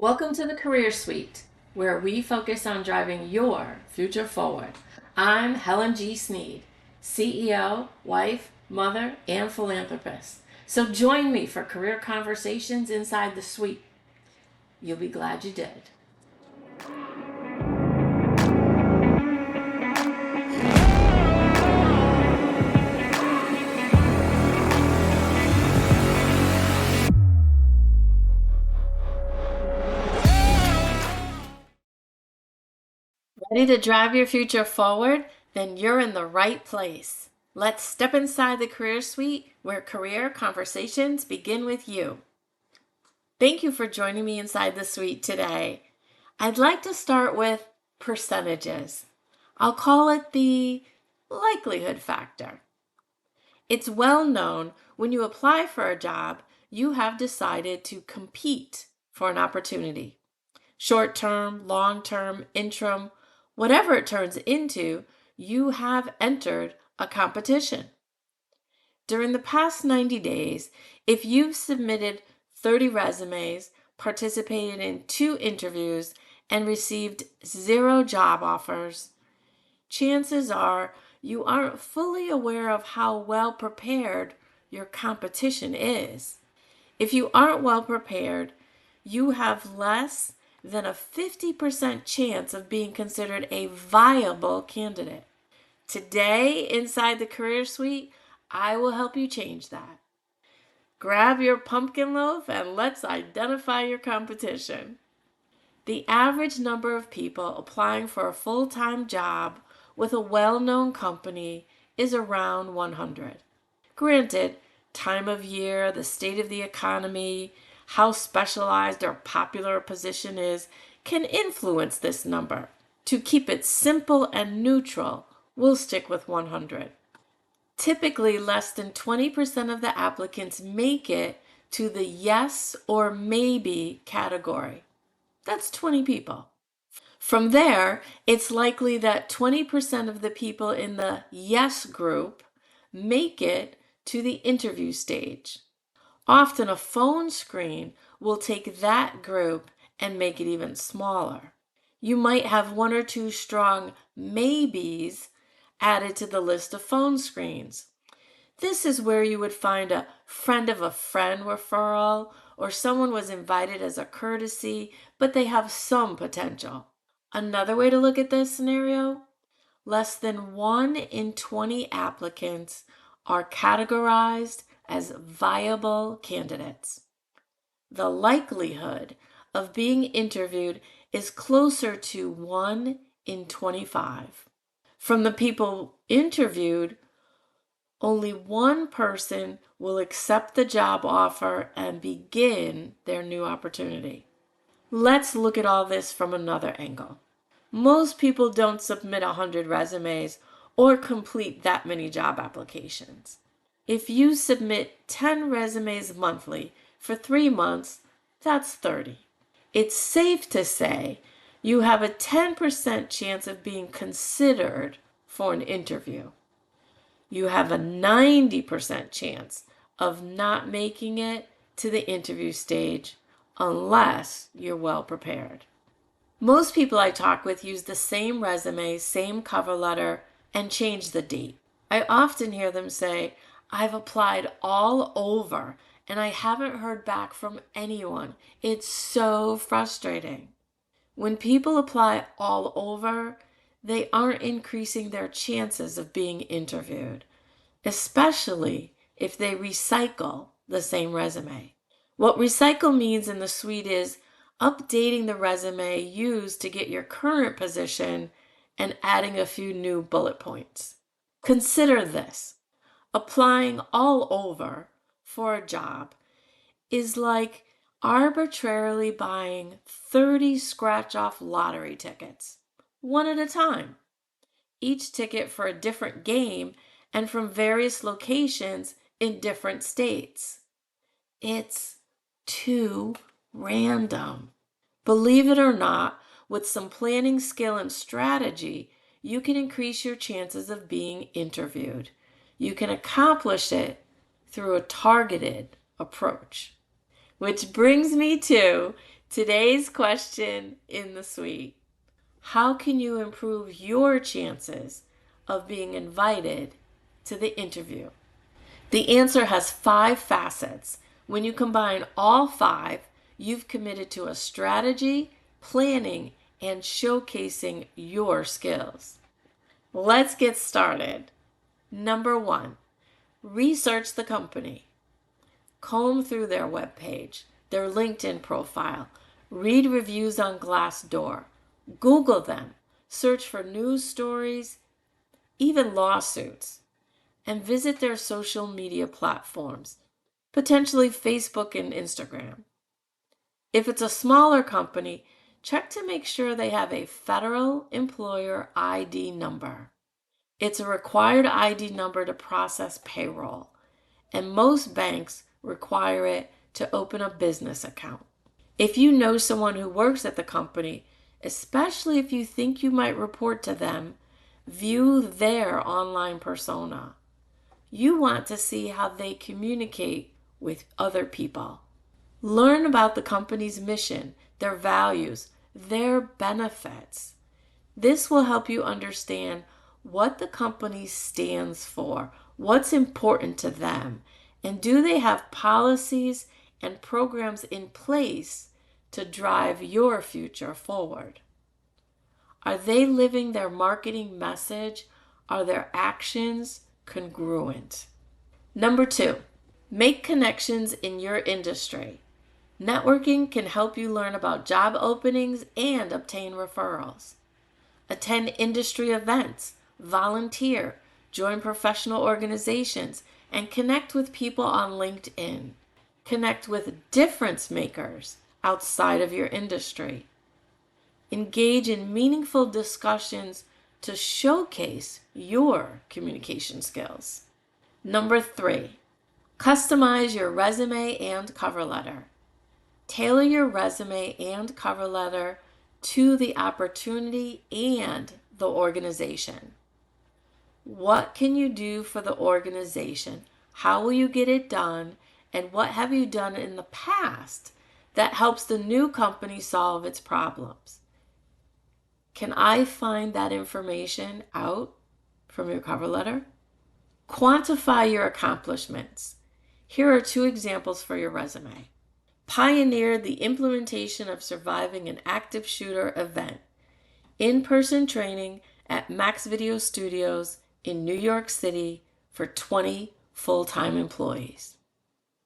Welcome to the Career Suite, where we focus on driving your future forward. I'm Helen G. Sneed, CEO, wife, mother, and philanthropist. So join me for career conversations inside the suite. You'll be glad you did. Ready to drive your future forward? Then you're in the right place. Let's step inside the Career Suite, where career conversations begin with you. Thank you for joining me inside the suite today. I'd like to start with percentages. I'll call it the likelihood factor. It's well known when you apply for a job, you have decided to compete for an opportunity. Short term, long term, interim, whatever it turns into, you have entered a competition. During the past 90 days, if you've submitted 30 resumes, participated in 2 interviews, and received 0 job offers, chances are you aren't fully aware of how well prepared your competition is. If you aren't well prepared, you have less than a 50% chance of being considered a viable candidate. Today, inside the Career Suite, I will help you change that. Grab your pumpkin loaf and let's identify your competition. The average number of people applying for a full-time job with a well-known company is around 100. Granted, time of year, the state of the economy, how specialized or popular a position is can influence this number. To keep it simple and neutral, we'll stick with 100. Typically, less than 20% of the applicants make it to the yes or maybe category. That's 20 people. From there, it's likely that 20% of the people in the yes group make it to the interview stage. Often a phone screen will take that group and make it even smaller. You might have 1 or 2 strong maybes added to the list of phone screens. This is where you would find a friend of a friend referral, or someone was invited as a courtesy, but they have some potential. Another way to look at this scenario, less than 1 in 20 applicants are categorized as viable candidates. The likelihood of being interviewed is closer to 1 in 25. From the people interviewed, only 1 person will accept the job offer and begin their new opportunity. Let's look at all this from another angle. Most people don't submit 100 resumes or complete that many job applications. If you submit 10 resumes monthly for 3 months, that's 30. It's safe to say you have a 10% chance of being considered for an interview. You have a 90% chance of not making it to the interview stage unless you're well prepared. Most people I talk with use the same resume, same cover letter, and change the date. I often hear them say, I've applied all over and I haven't heard back from anyone. It's so frustrating. When people apply all over, they aren't increasing their chances of being interviewed, especially if they recycle the same resume. What recycle means in the suite is updating the resume used to get your current position and adding a few new bullet points. Consider this. Applying all over for a job is like arbitrarily buying 30 scratch-off lottery tickets, one at a time. Each ticket for a different game and from various locations in different states. It's too random. Believe it or not, with some planning skill and strategy, you can increase your chances of being interviewed. You can accomplish it through a targeted approach. Which brings me to Today's question in the suite: how can you improve your chances of being invited to the interview? The answer has 5 facets. When you combine all 5, you've committed to a strategy, planning, and showcasing your skills. Let's get started. Number 1, research the company. Comb through their webpage, their LinkedIn profile, read reviews on Glassdoor, Google them, search for news stories, even lawsuits, and visit their social media platforms, potentially Facebook and Instagram. If it's a smaller company, check to make sure they have a federal employer ID number. It's a required ID number to process payroll, and most banks require it to open a business account. If you know someone who works at the company, especially if you think you might report to them, view their online persona. You want to see how they communicate with other people. Learn about the company's mission, their values, their benefits. This will help you understand what the company stands for, what's important to them, and do they have policies and programs in place to drive your future forward? Are they living their marketing message? Are their actions congruent? Number 2, make connections in your industry. Networking can help you learn about job openings and obtain referrals. Attend industry events, volunteer, join professional organizations, and connect with people on LinkedIn. Connect with difference makers outside of your industry. Engage in meaningful discussions to showcase your communication skills. Number 3, customize your resume and cover letter. Tailor your resume and cover letter to the opportunity and the organization. What can you do for the organization? How will you get it done? And what have you done in the past that helps the new company solve its problems? Can I find that information out from your cover letter? Quantify your accomplishments. Here are 2 examples for your resume. Pioneered the implementation of surviving an active shooter event. In-person training at Max Video Studios in New York City for 20 full-time employees.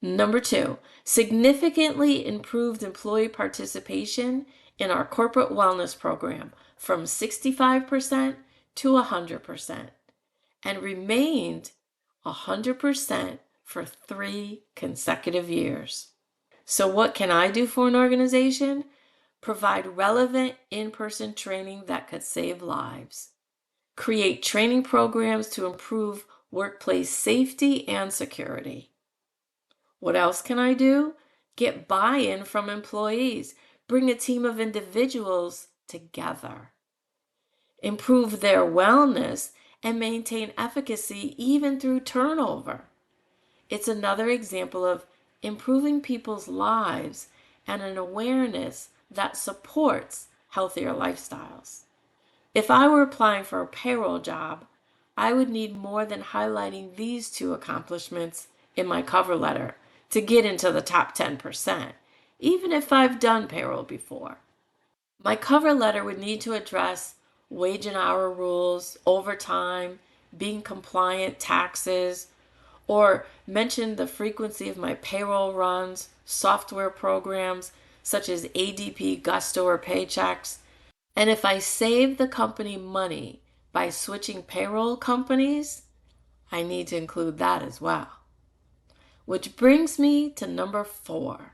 Number 2, significantly improved employee participation in our corporate wellness program from 65% to 100%, and remained 100% for 3 consecutive years. So what can I do for an organization? Provide relevant in-person training that could save lives. Create training programs to improve workplace safety and security. What else can I do? Get buy-in from employees. Bring a team of individuals together. Improve their wellness and maintain efficacy even through turnover. It's another example of improving people's lives and an awareness that supports healthier lifestyles. If I were applying for a payroll job, I would need more than highlighting these 2 accomplishments in my cover letter to get into the top 10%, even if I've done payroll before. My cover letter would need to address wage and hour rules, overtime, being compliant, taxes, or mention the frequency of my payroll runs, software programs such as ADP, Gusto, or Paychex. And if I save the company money by switching payroll companies, I need to include that as well. Which brings me to number 4.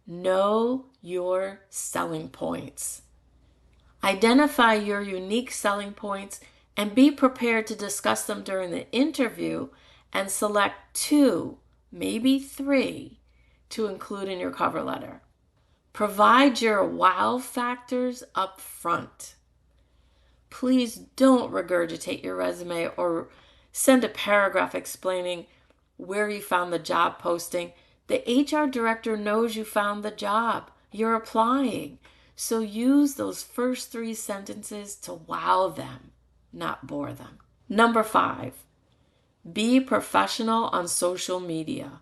Know your selling points. Identify your unique selling points and be prepared to discuss them during the interview and select 2, maybe 3, to include in your cover letter. Provide your wow factors up front. Please don't regurgitate your resume or send a paragraph explaining where you found the job posting. The HR director knows you found the job. You're applying. So use those first 3 sentences to wow them, not bore them. Number 5, be professional on social media.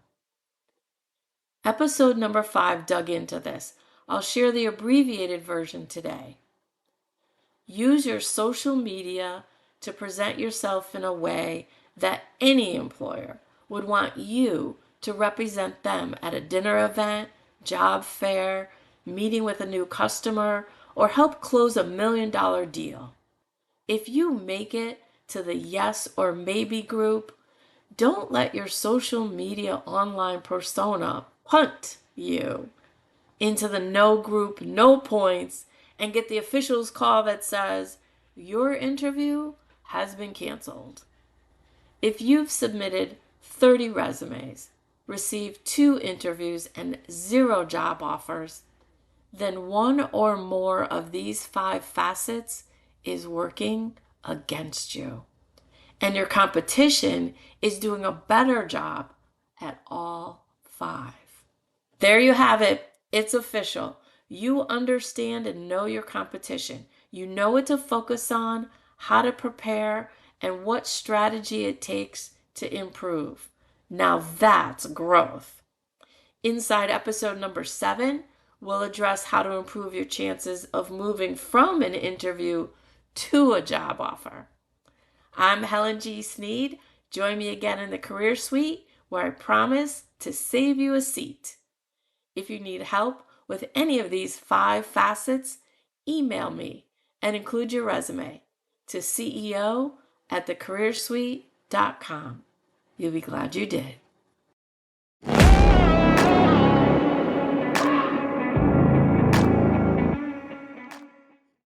Episode number 5 dug into this. I'll share the abbreviated version today. Use your social media to present yourself in a way that any employer would want you to represent them at a dinner event, job fair, meeting with a new customer, or help close a $1 million deal. If you make it to the yes or maybe group, don't let your social media online persona punt you into the no group, no points, and get the official's call that says, your interview has been canceled. If you've submitted 30 resumes, received 2 interviews, and 0 job offers, then 1 or more of these 5 facets is working against you. And your competition is doing a better job at all 5. There you have it. It's official. You understand and know your competition. You know what to focus on, how to prepare, and what strategy it takes to improve. Now that's growth. Inside episode number 7, we'll address how to improve your chances of moving from an interview to a job offer. I'm Helen G. Sneed. Join me again in the Career Suite, where I promise to save you a seat. If you need help with any of these 5 facets, email me and include your resume to CEO@thecareersuite.com. You'll be glad you did.